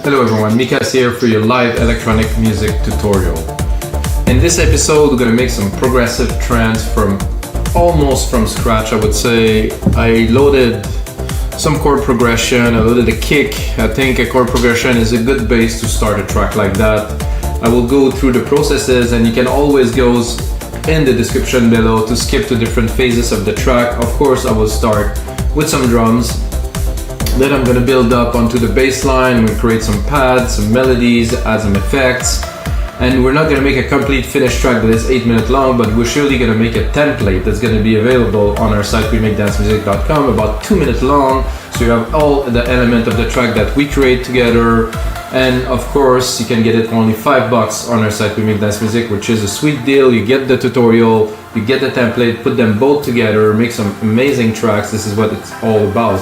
Hello everyone, Mikas here for your live electronic music tutorial. In this episode we're gonna make some progressive trance from almost from scratch. I would say I loaded some chord progression, I loaded a kick. I think a chord progression is a good base to start a track like that. I will go through the processes and you can always go in the description below to skip to different phases of the track. Of course I will start with some drums. Then I'm gonna build up onto the bass line. I'm gonna create some pads, some melodies, add some effects. And we're not gonna make a complete finished track that is 8 minutes long, but we're surely gonna make a template that's gonna be available on our site, rhythmicdancemusic.com, about 2 minutes long. So you have all the element of the track that we create together. And of course, you can get it for only $5 on our site, Rhythmic Dance Music, which is a sweet deal. You get the tutorial, you get the template, put them both together, make some amazing tracks. This is what it's all about.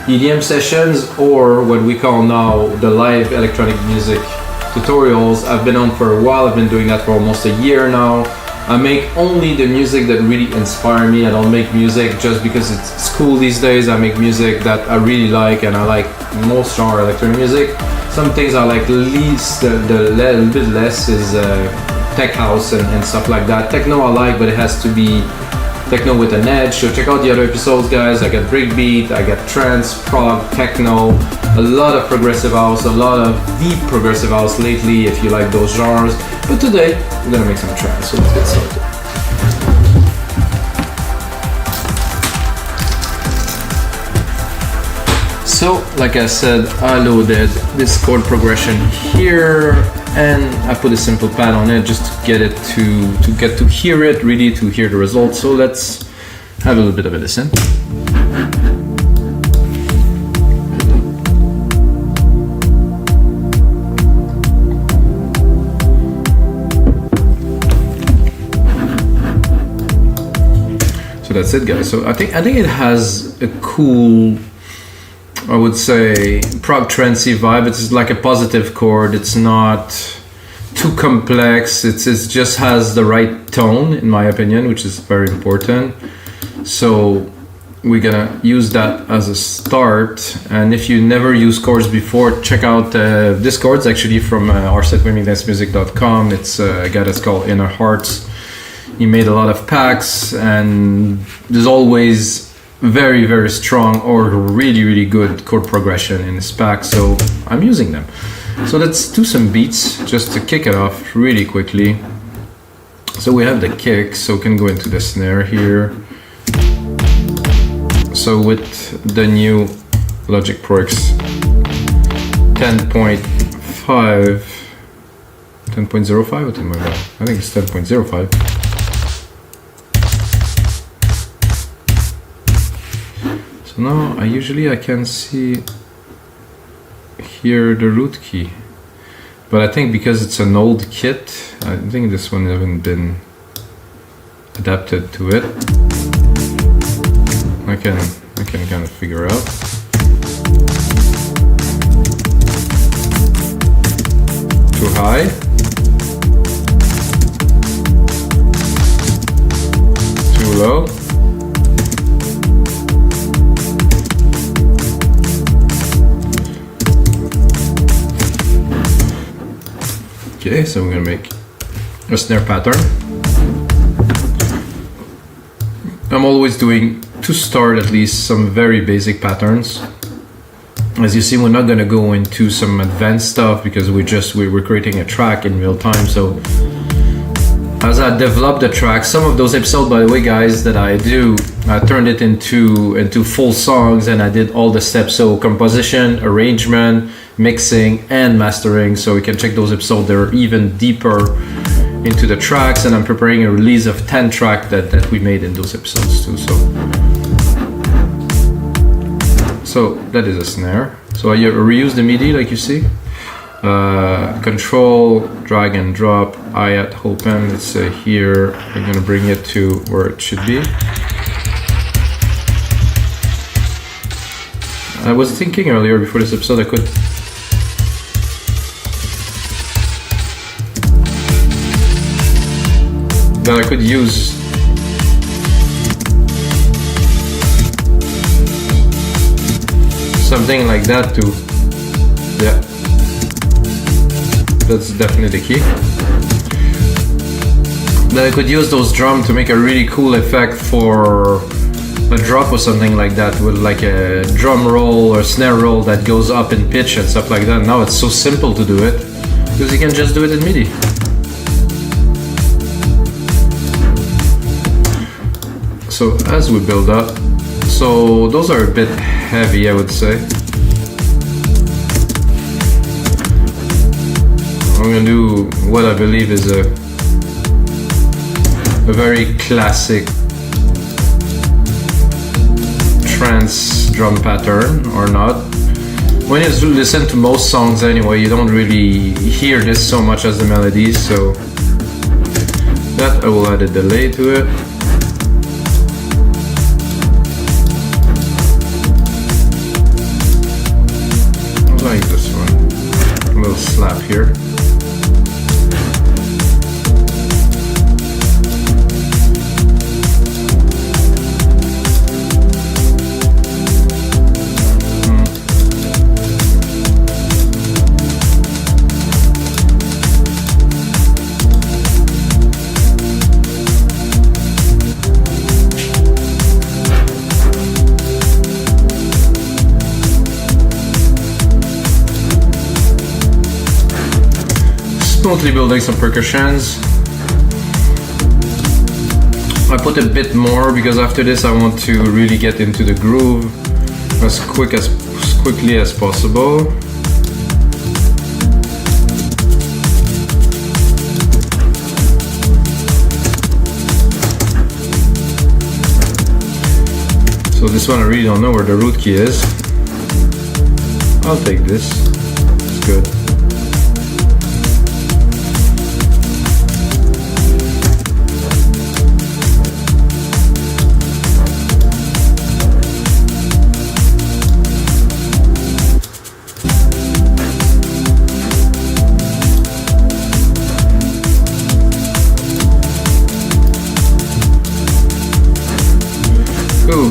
EDM sessions, or what we call now the live electronic music tutorials. I've been on for a while. I've been doing that for almost a year now. I make only the music that really inspire me. I don't make music just because it's cool these days. I make music that I really like, and I like most genre electronic music. Some things I like least, the little bit less is tech house and stuff like that. Techno I like, but it has to be techno with an edge. So check out the other episodes, guys. I got breakbeat, I got trance, prog, techno, a lot of progressive house, a lot of deep progressive house lately if you like those genres. But today we're gonna make some trance, so let's get started. So like I said, I loaded this chord progression here and I put a simple pad on it just to get it to hear it, really to hear the results. So let's have a little bit of a listen. So that's it, guys. So I think it has a cool, I would say, prog trancey vibe. It's like a positive chord. It's not too complex. It just has the right tone, in my opinion, which is very important. So we're gonna use that as a start. And if you never used chords before, check out this chord's actually from our site, rhythmicdancemusic.com. It's a guy that's called Inner Hearts. He made a lot of packs, and there's always very, very strong or really good chord progression in this pack, so I'm using them. So let's do some beats just to kick it off really quickly. So we have the kick, so we can go into the snare here. So with the new Logic Pro X 10.5, 10.05, what am I about? I think it's 10.05. So now I can see here the root key, but I think because it's an old kit, I think this one hasn't been adapted to it. I can kind of figure out. Too high. Too low. Okay, so we're gonna make a snare pattern. I'm always doing, to start at least, some very basic patterns. As you see, we're not gonna go into some advanced stuff because we're creating a track in real time. So as I develop the track, some of those episodes, by the way, guys, that I do, I turned it into full songs and I did all the steps. So composition, arrangement, mixing and mastering, so you can check those episodes. They're even deeper into the tracks, and I'm preparing a release of 10 tracks that we made in those episodes too. So that is a snare. So I reuse the MIDI like you see. Control, drag and drop, hi-hat open, let's say here, I'm gonna bring it to where it should be. I was thinking earlier before this episode I could use something like that to, yeah, That's definitely the key. Then I could use those drums to make a really cool effect for a drop or something like that, with like a drum roll or snare roll that goes up in pitch and stuff like that. Now it's so simple to do it because you can just do it in MIDI. So as we build up, so those are a bit heavy, I would say. I'm gonna do what I believe is a very classic trance drum pattern, or not. When you listen to most songs anyway, you don't really hear this so much as the melodies, so that I will add a delay to it. I like this one. A little slap here. Smoothly building some percussions. I put a bit more because after this I want to really get into the groove as quickly as possible. So this one I really don't know where the root key is. I'll take this. It's good.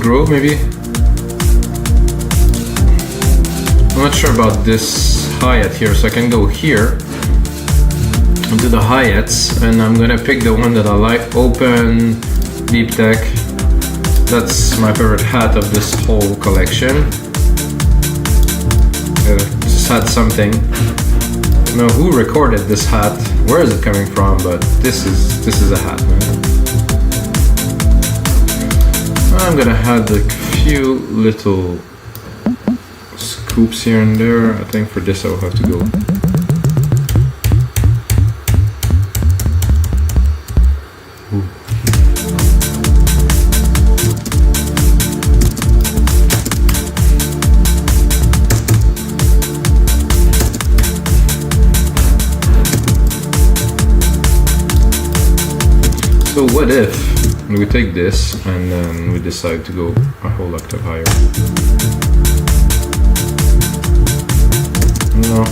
Groove maybe. I'm not sure about this hi-hat here, so I can go here and do the hi-hats, and I'm gonna pick the one that I like. Open, Deep Tech. That's my favorite hat of this whole collection. Just had something. I don't know who recorded this hat, where is it coming from, but this is a hat, man. I'm gonna add a few little scoops here and there. I think for this I will have to go. Ooh. So what if we take this and then we decide to go a whole octave higher? No.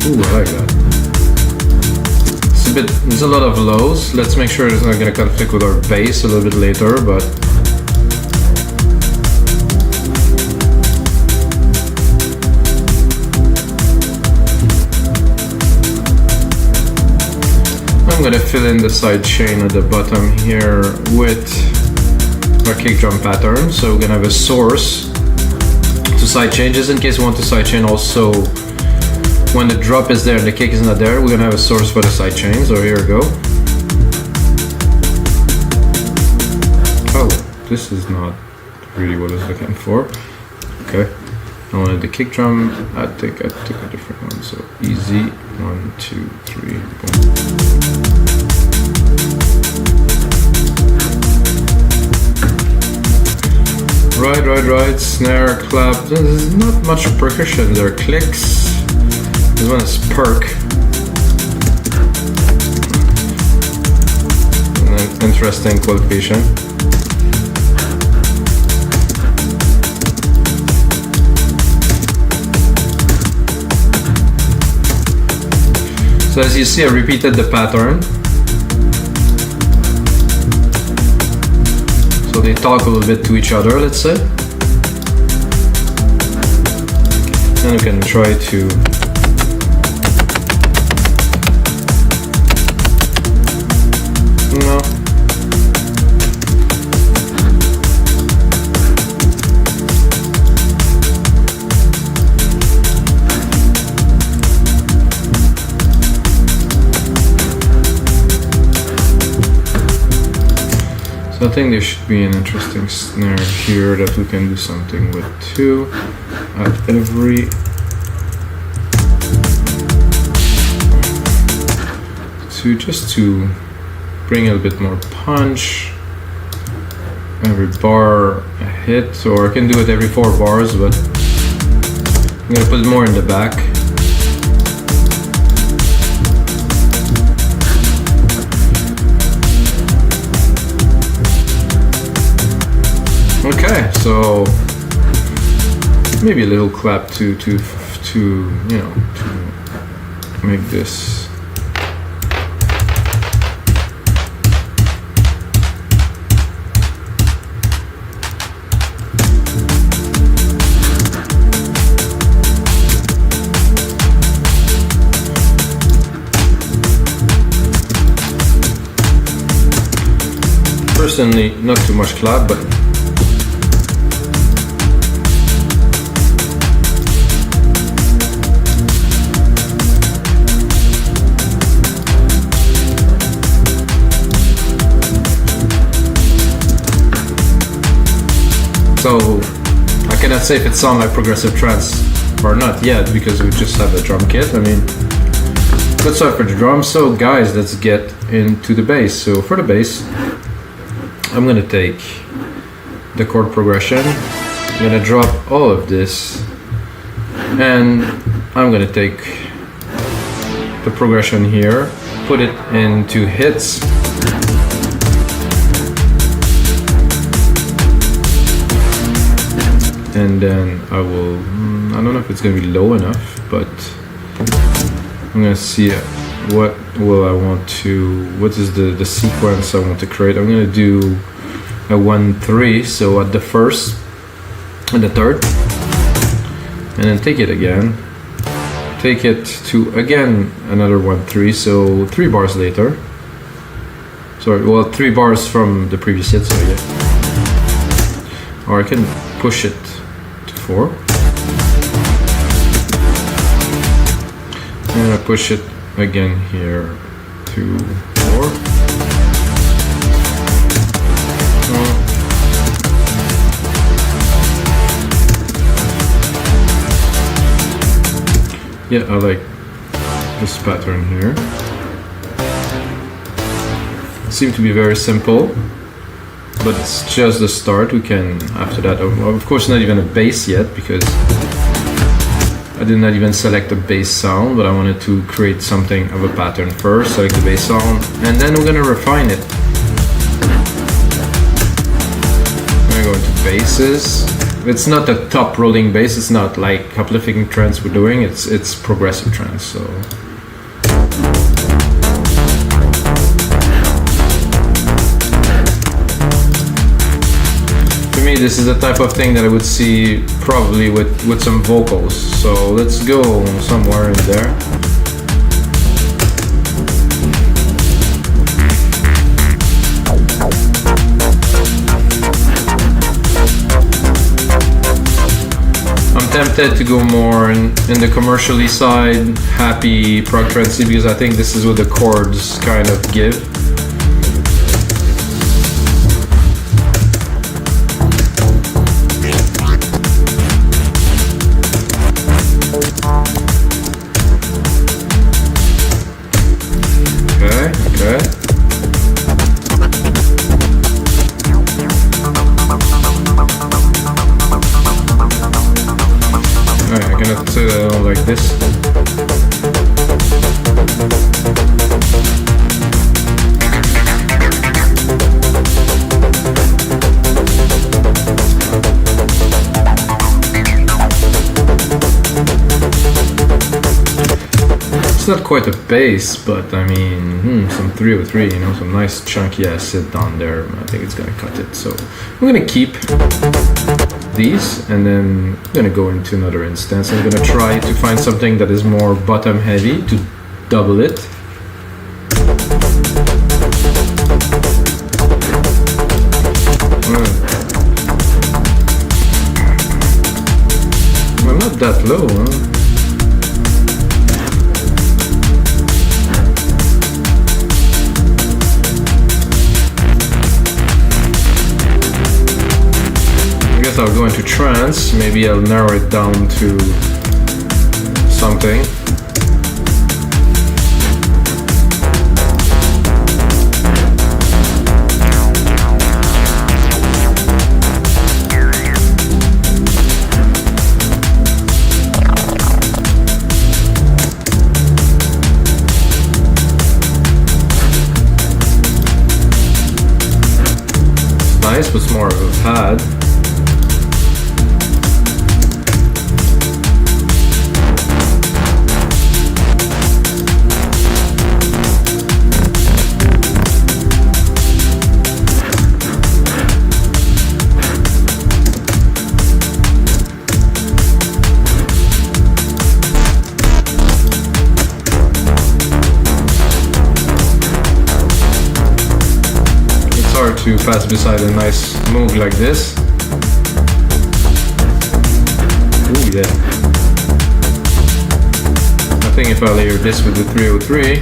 Ooh, I like that. There's a lot of lows. Let's make sure it's not going to conflict with our bass a little bit later, but I'm going to fill in the side chain at the bottom here with our kick drum pattern. So we're going to have a source to side chain, just in case we want to side chain also. When the drop is there and the kick is not there, we're gonna have a source for the side chain. So here we go. Oh, this is not really what I was looking for. Okay, I wanted the kick drum. I think I took a different one. So easy. 1, 2, 3, boom. Right. Snare, clap. There's not much percussion there. Clicks. This one is perk. An interesting qualification. So as you see, I repeated the pattern. So they talk a little bit to each other, let's say. And we can try to I think there should be an interesting snare here that we can do something with too. At every just to bring a bit more punch. Every bar a hit, or I can do it every 4 bars, but I'm gonna put it more in the back. Okay, so maybe a little clap to you know, to make this. Personally, not too much clap, but so I cannot say if it sounds like progressive trance or not yet because we just have a drum kit. I mean, let's start for the drums. So guys, let's get into the bass. So for the bass, I'm gonna take the chord progression, I'm gonna drop all of this, and I'm gonna take the progression here, put it into hits, and then I will, I don't know if it's gonna be low enough, but I'm gonna see what will I want to, what is the sequence I want to create. I'm gonna do a 1-3, so at the first and the third, and then take it again, take it to again another 1-3, so 3 bars later. Sorry, well, 3 bars from the previous hit, so yeah. Or I can push it to 4. And I push it again here to 4. Yeah, I like this pattern here. Seems to be very simple, but it's just the start. We can, after that, of course not even a bass yet, because I did not even select a bass sound, but I wanted to create something of a pattern first, select the bass sound, and then we're gonna refine it. I'm gonna go into basses. It's not a top rolling bass, it's not like uplifting trance we're doing, it's progressive trance, so. For me, this is the type of thing that I would see probably with some vocals, so let's go somewhere in there. Tempted to go more in the commercially side, happy prog trance, because I think this is what the chords kind of give. Okay. I cannot say that I don't like this. It's not quite a bass, but I mean, some 303, you know, some nice chunky acid down there. I think it's gonna cut it. So I'm gonna keep these, and then I'm gonna go into another instance. I'm gonna try to find something that is more bottom heavy to double it. I'm not that low, huh? I'll go into trance, maybe I'll narrow it down to something. Nice, but it's more of a pad. To pass beside a nice move like this. Ooh, yeah. I think if I layer this with the 303,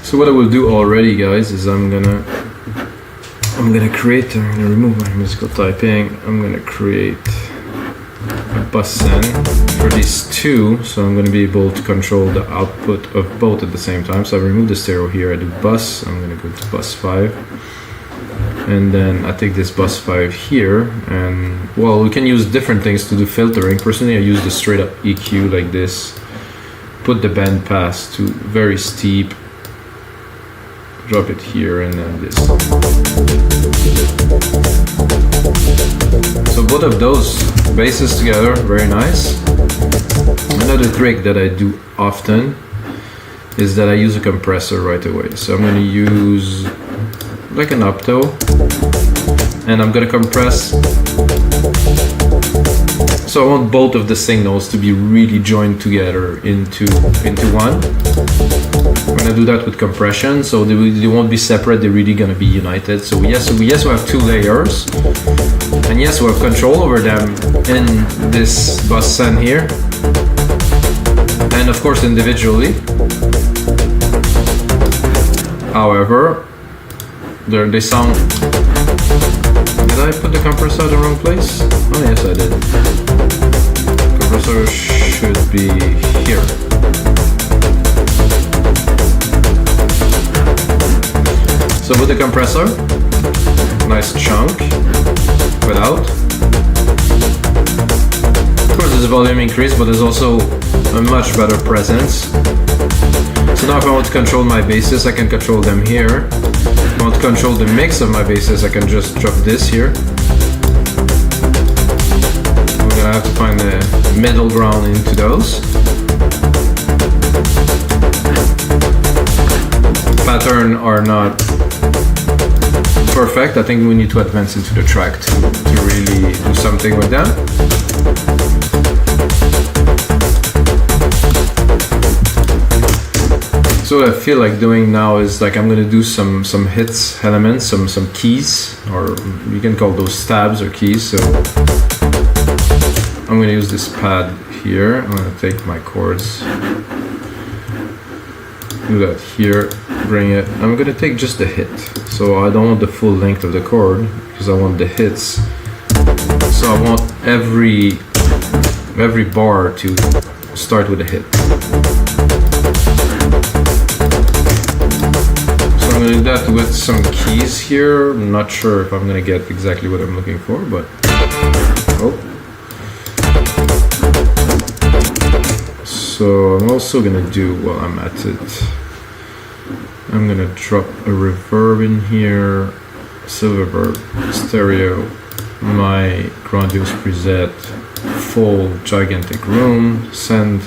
so what I will do already, guys, is I'm gonna create, I'm gonna remove my musical typing, I'm gonna create a bus send for these two, so I'm going to be able to control the output of both at the same time. So I remove the stereo here, I do bus, I'm going to go to bus 5, and then I take this bus 5 here, and well, we can use different things to do filtering. Personally, I use the straight up EQ like this, put the band pass to very steep, drop it here, and then this. So both of those basses together, very nice. Another trick that I do often is that I use a compressor right away. So I'm going to use like an opto, and I'm going to compress. So I want both of the signals to be really joined together into one. I'm going to do that with compression, so they won't be separate, they're really going to be united. So yes, we have two layers, and yes, we have control over them in this bus send here, and of course individually. However, they sound... Did I put the compressor in the wrong place? Oh yes, I did. Compressor should be here. So with the compressor, nice chunk, without. Of course there's a volume increase, but there's also a much better presence. So now if I want to control my basses, I can control them here. If I want to control the mix of my basses, I can just drop this here. I'm gonna have to find the middle ground into those. Pattern are not perfect. I think we need to advance into the track to really do something with them. So what I feel like doing now is like I'm gonna do some hits elements, some keys, or you can call those stabs or keys. So I'm gonna use this pad here. I'm gonna take my chords, do that here, bring it. I'm gonna take just the hit. So I don't want the full length of the chord because I want the hits. So I want every bar to start with a hit. So I'm gonna do that with some keys here. I'm not sure if I'm gonna get exactly what I'm looking for, but oh. So I'm also gonna do, while I'm at it, I'm gonna drop a reverb in here. silver verb, stereo, my grandiose preset, full gigantic room, send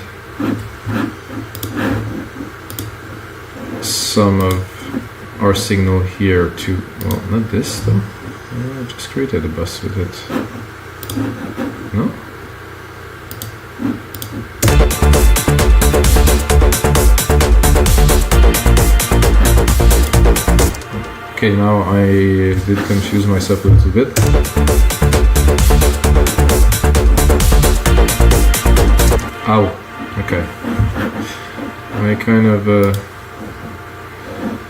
some of our signal here to, well, not this though, I just created a bus with it, no? Okay, now I did confuse myself a little bit. Ow, okay. I kind of,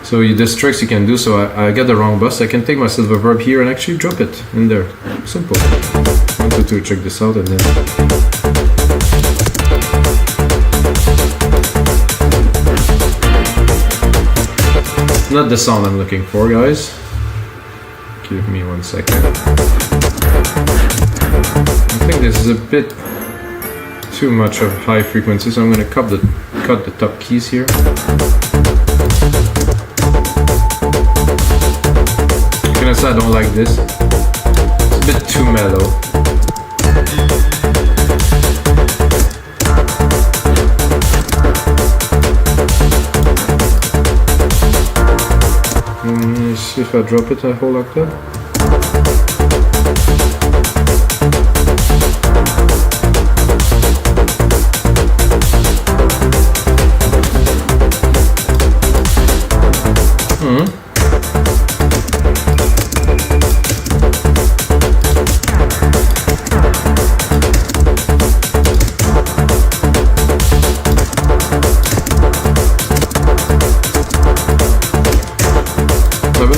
so there's tricks you can do, so I got the wrong bus. I can take my silver verb here and actually drop it in there. Simple. I wanted to check this out and then... Not the sound I'm looking for, guys. Give me 1 second. I think this is a bit too much of high frequency, so I'm going to cut the top keys here. You can say I don't like this. It's a bit too mellow. See if I drop it, I hold like that.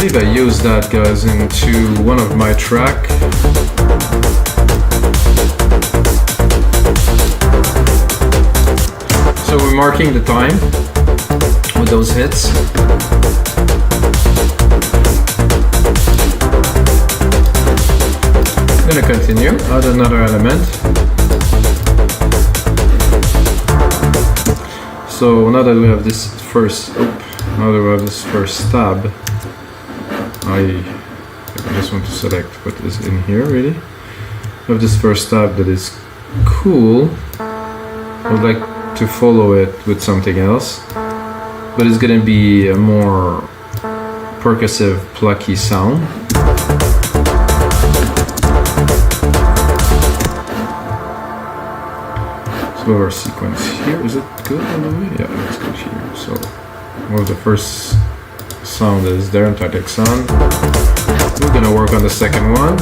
I used that, guys, into one of my track. So we're marking the time with those hits. I'm gonna continue, add another element. So now that we have this first, now that we have this first stab, I just want to select what is in here, really. I have this first tab that is cool. I would like to follow it with something else, but it's gonna be a more percussive, plucky sound. So our sequence here, is it good all the way? Yeah, it's good here. So what was the first sound that is there, Antarctic sound. We're gonna work on the second one.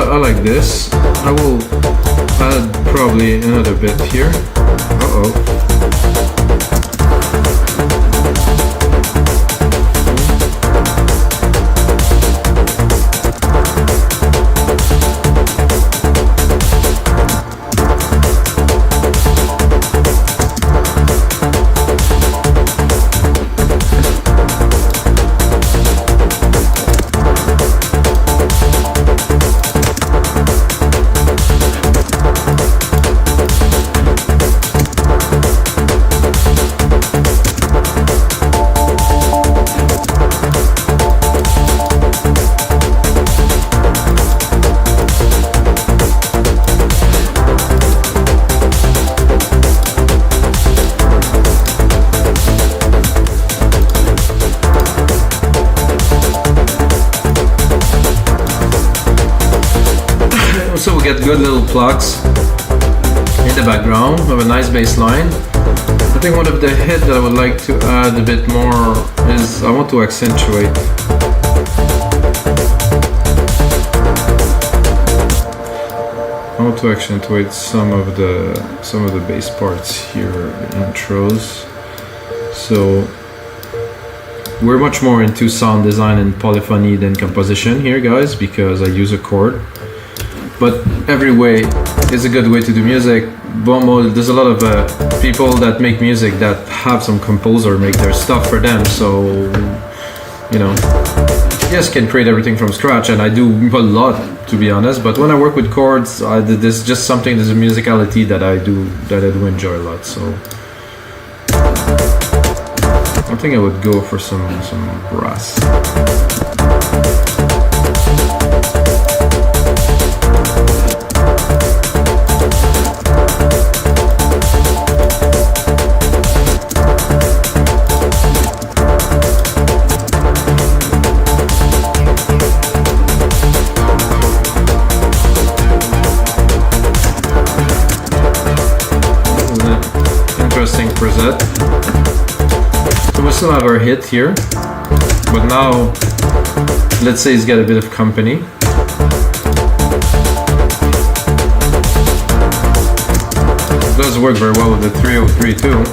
I like this. I will add probably another bit here. we get good little plugs in the background. We have a nice bass line. I think one of the hits that I would like to add a bit more is I want to accentuate. I want to accentuate some of the bass parts here, intros. So we're much more into sound design and polyphony than composition here, guys, because I use a chord. But every way is a good way to do music. There's a lot of people that make music that have some composer make their stuff for them. So, you know, yes, can create everything from scratch, and I do a lot, to be honest. But when I work with chords, there's just something, there's a musicality that I do enjoy a lot. So I think I would go for some brass. Interesting preset. So we still have our hit here, but now let's say it's got a bit of company. It does work very well with the 303 too.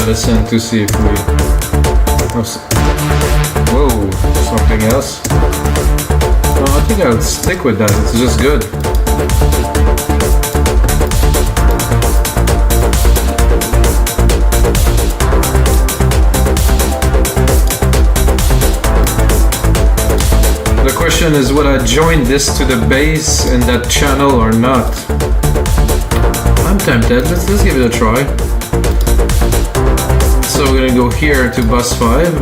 Listen to see if we have whoa, something else. No, I think I'll stick with that. It's just good. The question is, would I join this to the bass in that channel or not? I'm tempted. Let's give it a try. So we're gonna go here to bus 5.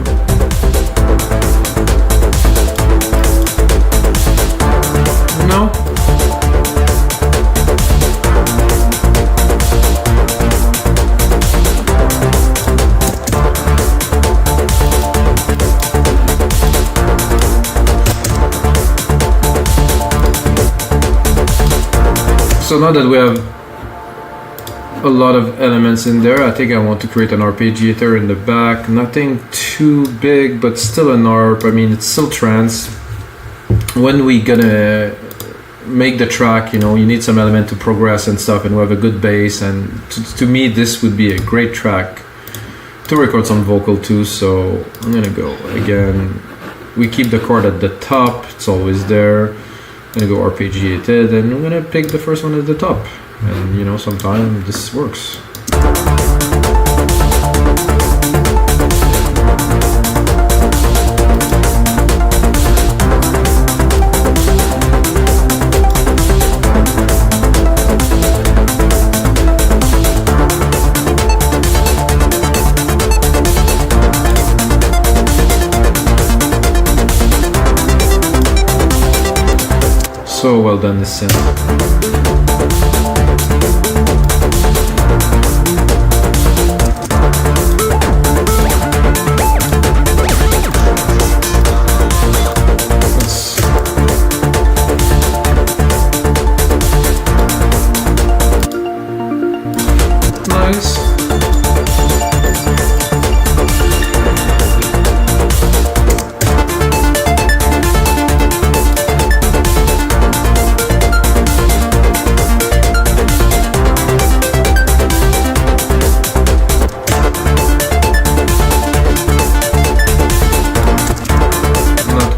No. So now that we have a lot of elements in there, I think I want to create an arpeggiator in the back. Nothing too big, but still an arp. I mean, it's still trance. When we gonna make the track, you know, you need some element to progress and stuff, and we have a good bass, and to me this would be a great track to record some vocal too. So I'm gonna go again. We keep the chord at the top, it's always there. I'm gonna go arpeggiated, and I'm gonna pick the first one at the top. And you know, sometimes this works. So well done, this synth.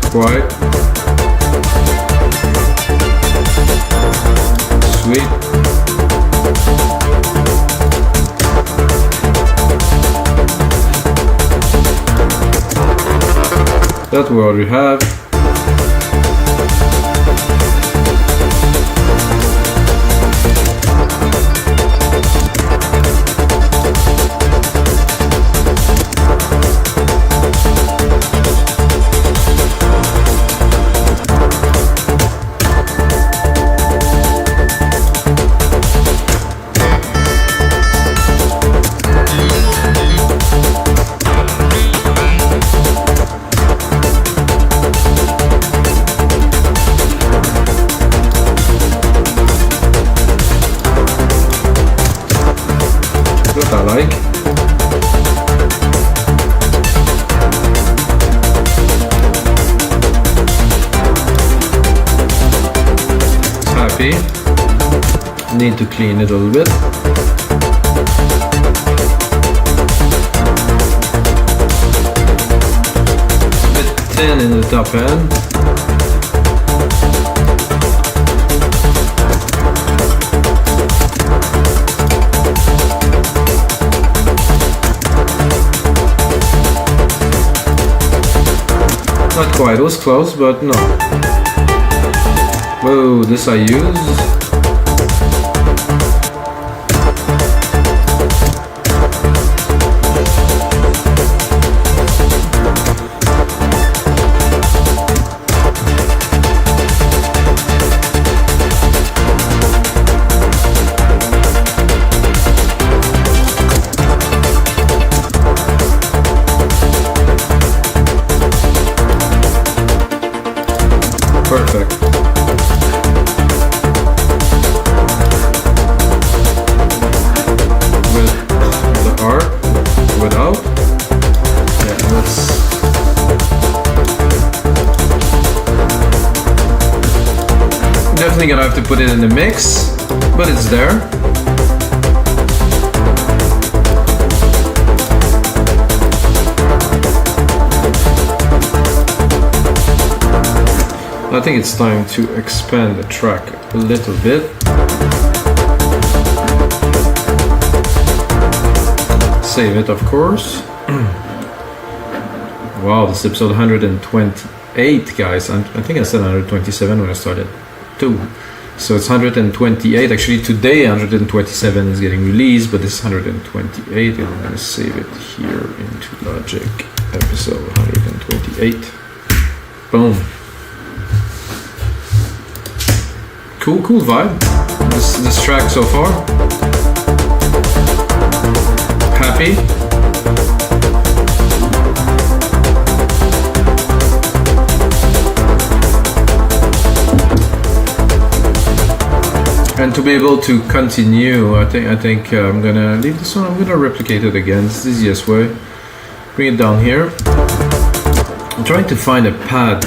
Quite sweet. That's what we have. happy. Need to clean it a little bit. It's a bit thin in the top end. Not quite, it was close, but no. Whoa, this I use. Perfect. With the arp, without. Yeah, let's. Definitely gonna have to put it in the mix, but it's there. I think it's time to expand the track a little bit. Save it, of course. Wow, this is episode 128, guys. I think I said 127 when I started too. So it's 128. Actually, today 127 is getting released, but this is 128, and I'm gonna save it here into Logic. Episode 128. Boom. Cool vibe. This track so far. Happy. And to be able to continue, I think I'm gonna leave this one. I'm gonna replicate it again. It's the easiest way. Bring it down here. I'm trying to find a pad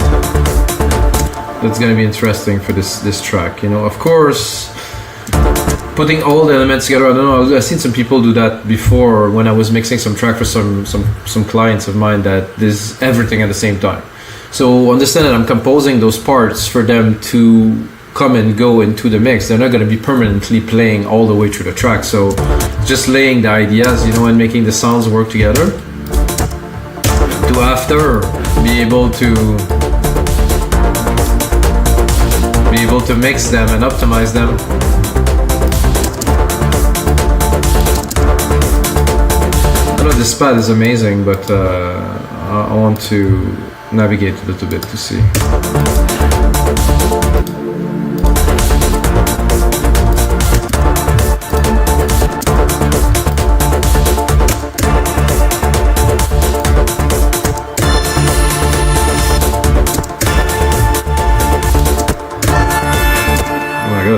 that's gonna be interesting for this track. You know, of course, putting all the elements together. I don't know. I've seen some people do that before when I was mixing some track for some clients of mine that there's everything at the same time. So understand that I'm composing those parts for them to come and go into the mix. They're not gonna be permanently playing all the way through the track. So just laying the ideas, you know, and making the sounds work together. To after be able to mix them and optimize them. I know this pad is amazing, but I want to navigate a little bit to see.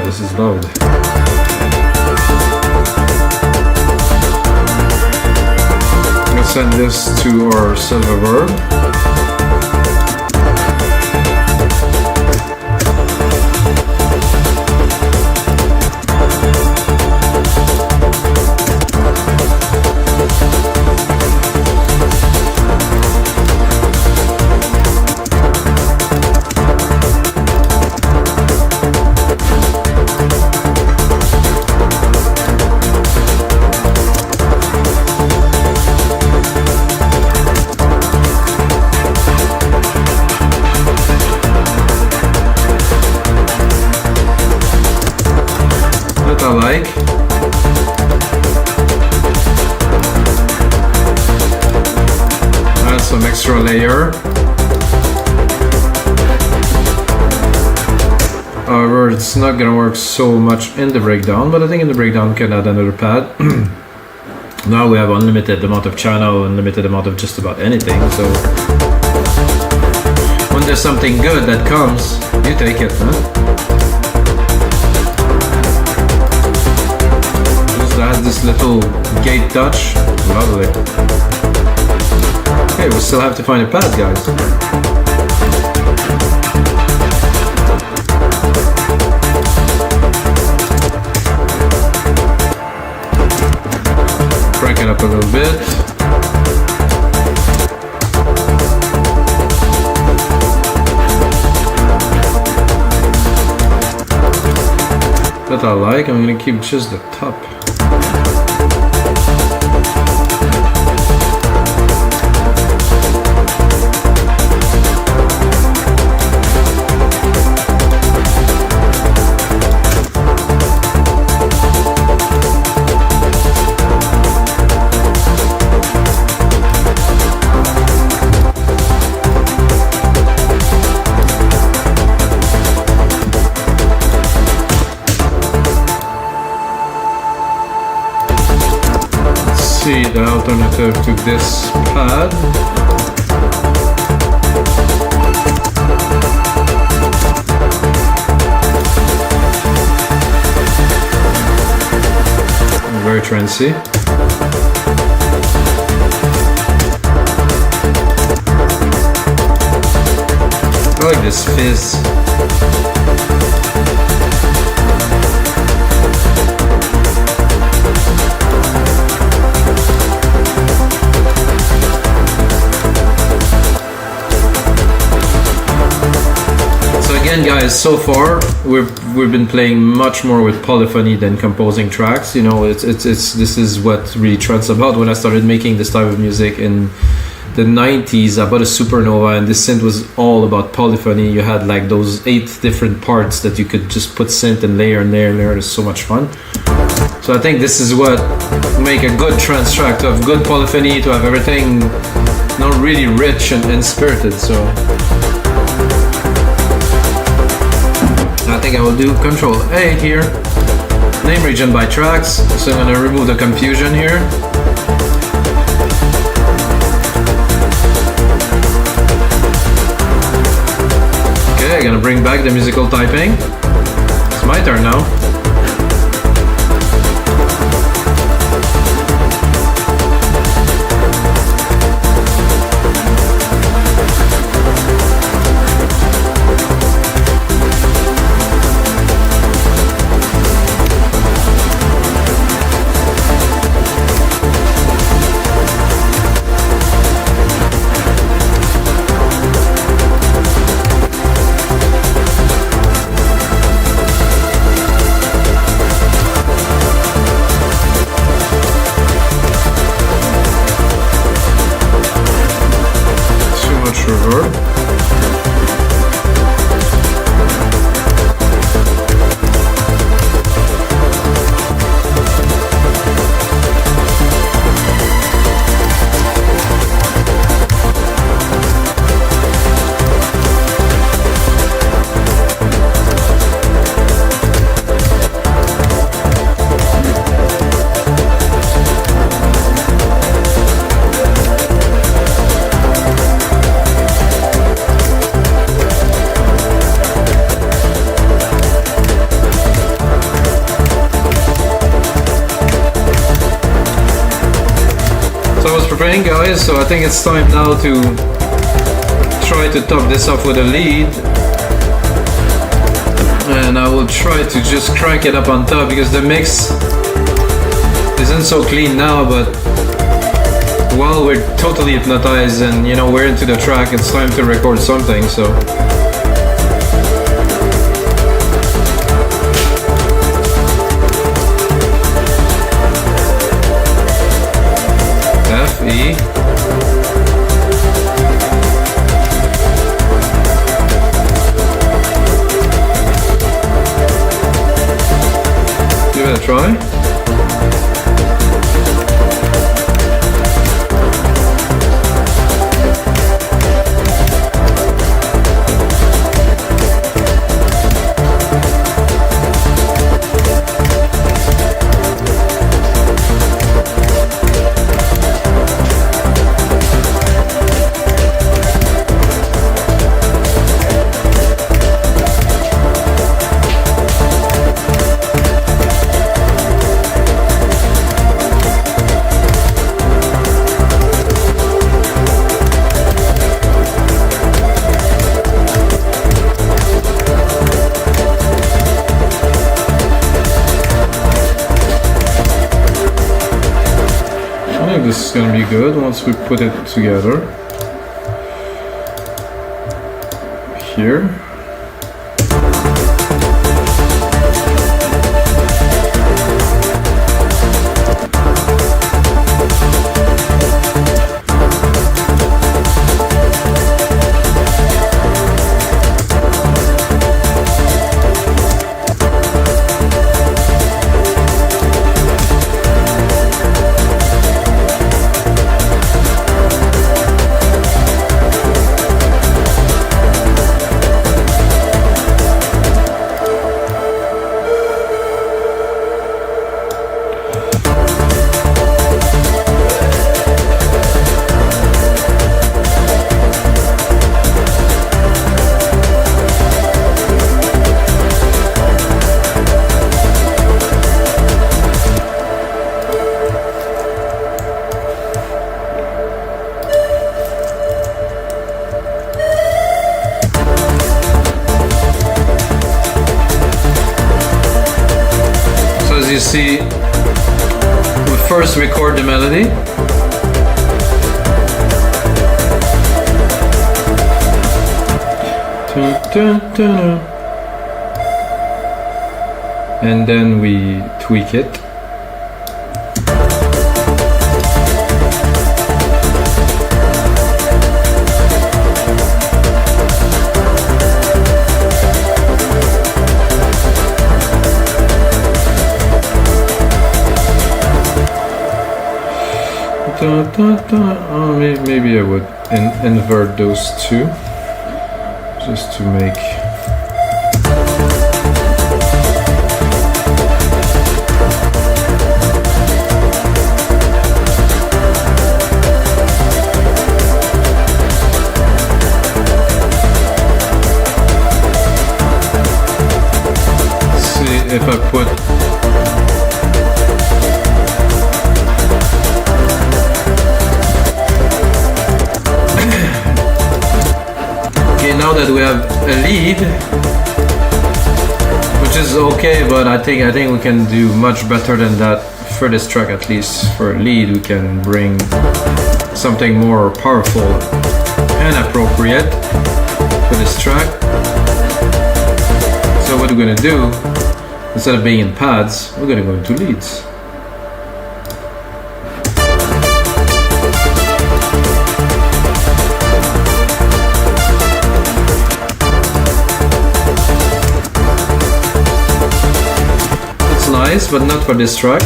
This is loud. I'm gonna send this to our silver verb. I like. Add some extra layer. However, it's not gonna work so much in the breakdown, but I think in the breakdown we can add another pad. Now we have unlimited amount of channel, unlimited amount of just about anything, so when there's something good that comes, you take it, huh? Has this little gate touch. Lovely. Okay, we still have to find a pad, guys. that I like. I'm gonna keep just the top. See the alternative to this pad. Very trancy. I like this fizz. Again, guys, so far we've been playing much more with polyphony than composing tracks. You know, this is what really trance about. When I started making this type of music in the 90s, I bought a Supernova, and this synth was all about polyphony. You had like those 8 different parts that you could just put synth and layer and layer and layer. It's so much fun. So I think this is what make a good trance track, to have good polyphony, to have everything not really rich and spirited. So I think I will do Control A here. Name region by tracks. So I'm gonna remove the confusion here. Okay, I'm gonna bring back the musical typing. It's my turn now. Reverb. Preparing, guys, so I think it's time now to try to top this off with a lead, and I will try to just crank it up on top because the mix isn't so clean now, but while we're totally hypnotized and you know we're into the track, it's time to record something. So E. Give it a try. This is gonna be good once we put it together. Here. you see, we first record the melody. And then we tweak it. Oh, maybe I would invert those two just to make see if I put now that we have a lead, which is okay, but I think we can do much better than that for this track. At least for a lead, we can bring something more powerful and appropriate for this track. So what we're gonna do, instead of being in pads, we're gonna go into leads. Nice, but not for this track.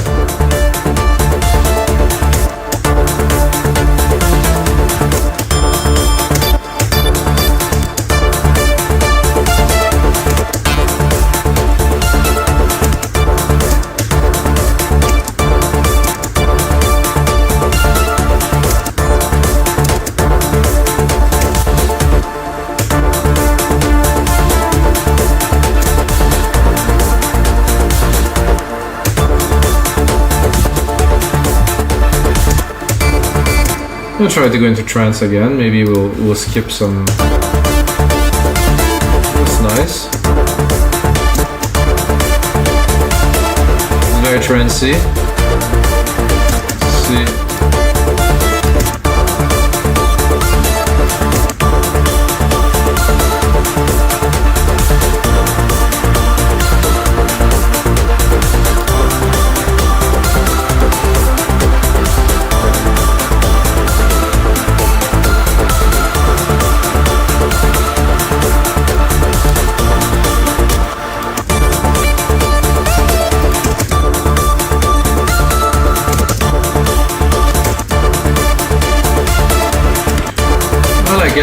We'll try to go into trance again. Maybe we'll skip some. That's nice. It's very trancey. Let's see.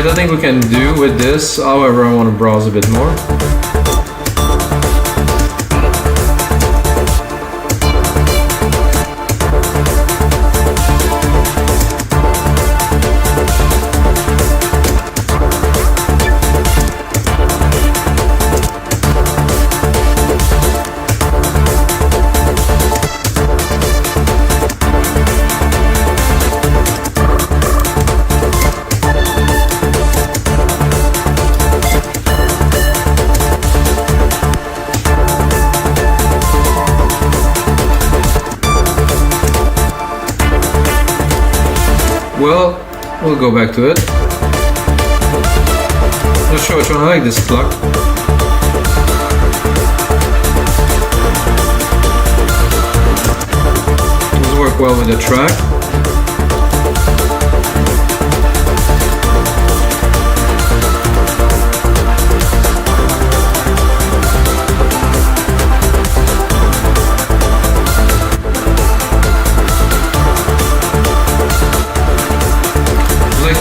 I think we can do with this, however I want to browse a bit more. Well, we'll go back to it. Not sure which one. I like this pluck. Does work well with the track.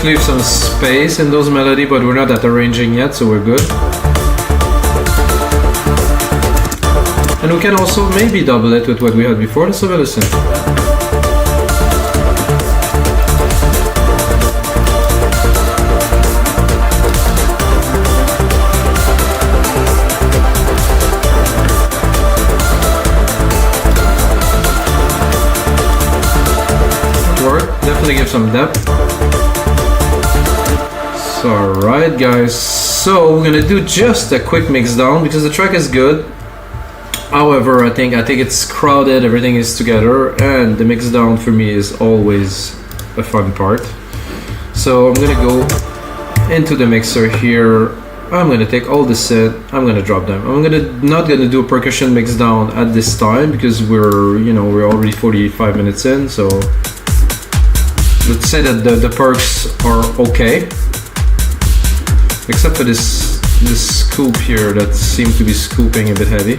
Leave some space in those melody, but we're not at arranging yet, so we're good. And we can also maybe double it with what we had before. Let's have a listen. Work, definitely give some depth. Alright guys, so we're gonna do just a quick mix down because the track is good. However, I think it's crowded, everything is together, and the mix down for me is always a fun part. So I'm gonna go into the mixer here. I'm gonna take all the set, I'm gonna drop them. I'm not gonna do a percussion mix down at this time because we're already 45 minutes in, so let's say that the perks are okay. Except for this scoop here that seems to be scooping a bit heavy.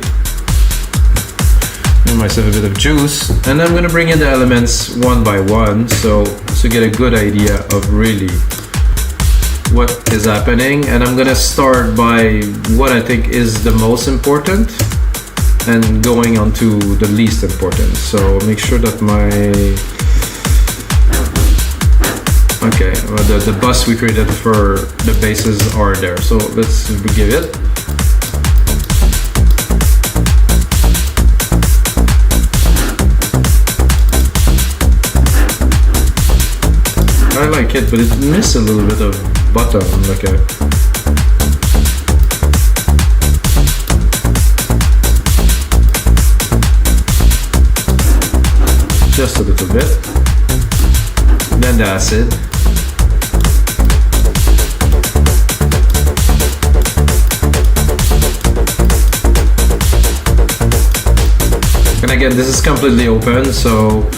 Give myself a bit of juice, and I'm gonna bring in the elements one by one, so to get a good idea of really what is happening. And I'm gonna start by what I think is the most important and going on to the least important. So make sure that the bus we created for the basses are there. So let's give it. I like it, but it missed a little bit of bottom, like a just a little bit. Then the acid. And again, this is completely open, so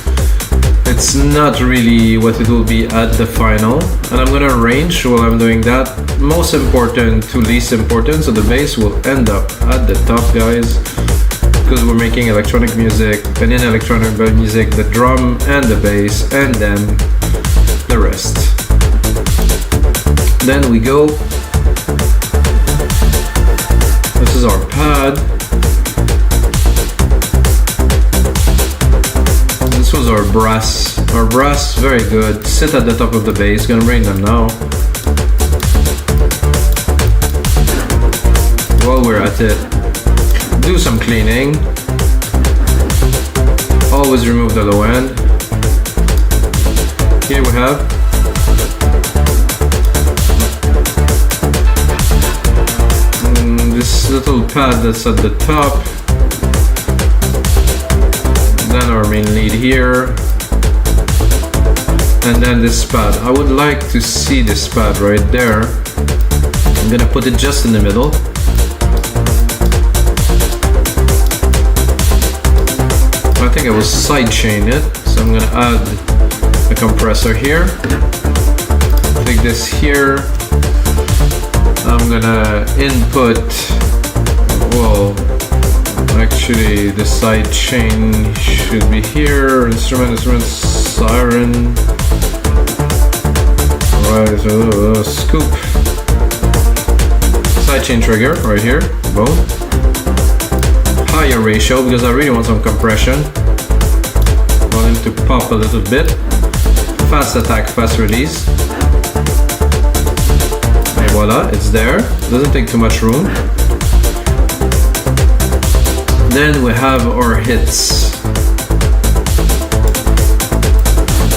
it's not really what it will be at the final. And I'm gonna arrange while I'm doing that, most important to least important, so the bass will end up at the top, guys, because we're making electronic music, and in electronic music, the drum and the bass, and then the rest. Then we go, this is our pad. This was our brass. Our brass, very good. Sit at the top of the bass. Gonna bring them now. While we're at it, do some cleaning. Always remove the low end. Here we have this little pad that's at the top. Then our main lead here, and then this pad. I would like to see this pad right there. I'm gonna put it just in the middle. I think I will sidechain it, so I'm gonna add a compressor here. Take this here. I'm gonna input, well, actually the side chain should be here. Instrument, siren. Alright, so scoop. Side chain trigger right here. Boom. Higher ratio because I really want some compression. Want him to pop a little bit. Fast attack, fast release. And voila, it's there. Doesn't take too much room. Then we have our hits.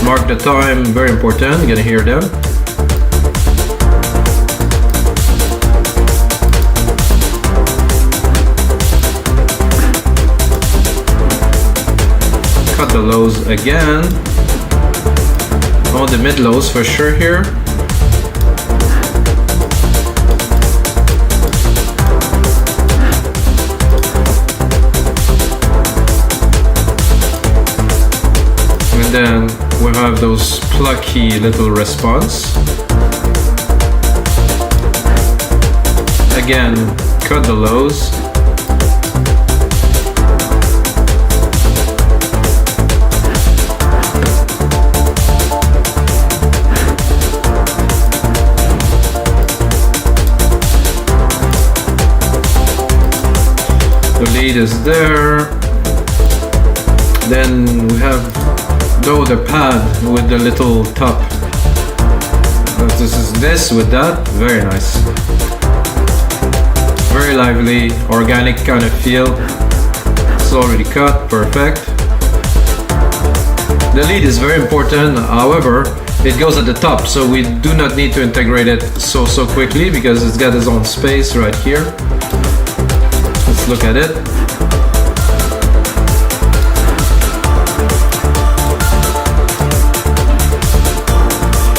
Mark the time, very important, you're gonna hear them. Cut the lows again. On the mid lows for sure here. And then we have those plucky little response. Again, cut the lows. The lead is there. Then we have the pad with the little top. This is this with that. Very nice. Very lively, organic kind of feel. It's already cut, perfect. The lead is very important, however, it goes at the top, so we do not need to integrate it so quickly because it's got its own space right here. Let's look at it.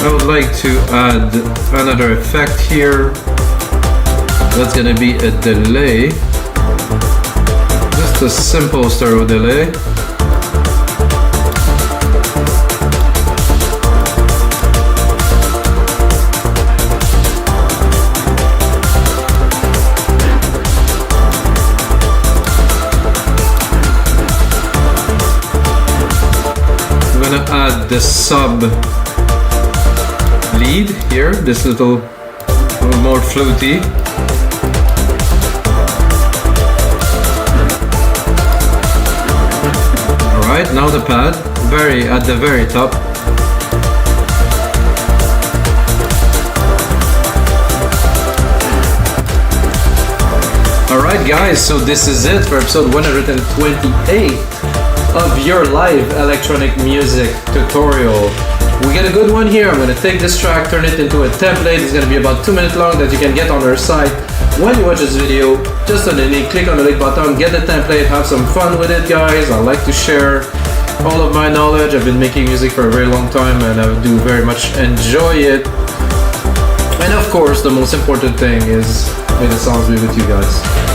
I would like to add another effect here. That's gonna be a delay. Just a simple stereo delay. I'm gonna add the sub lead here, this little more floaty. Alright, now the pad, at the very top. Alright guys, so this is it for episode 128 of your live electronic music tutorial. We get a good one here. I'm going to take this track, turn it into a template. It's going to be about 2 minutes long that you can get on our site. When you watch this video, just underneath, click on the link button, get the template, have some fun with it guys. I like to share all of my knowledge. I've been making music for a very long time and I do very much enjoy it. And of course, the most important thing is may the sounds be with you guys.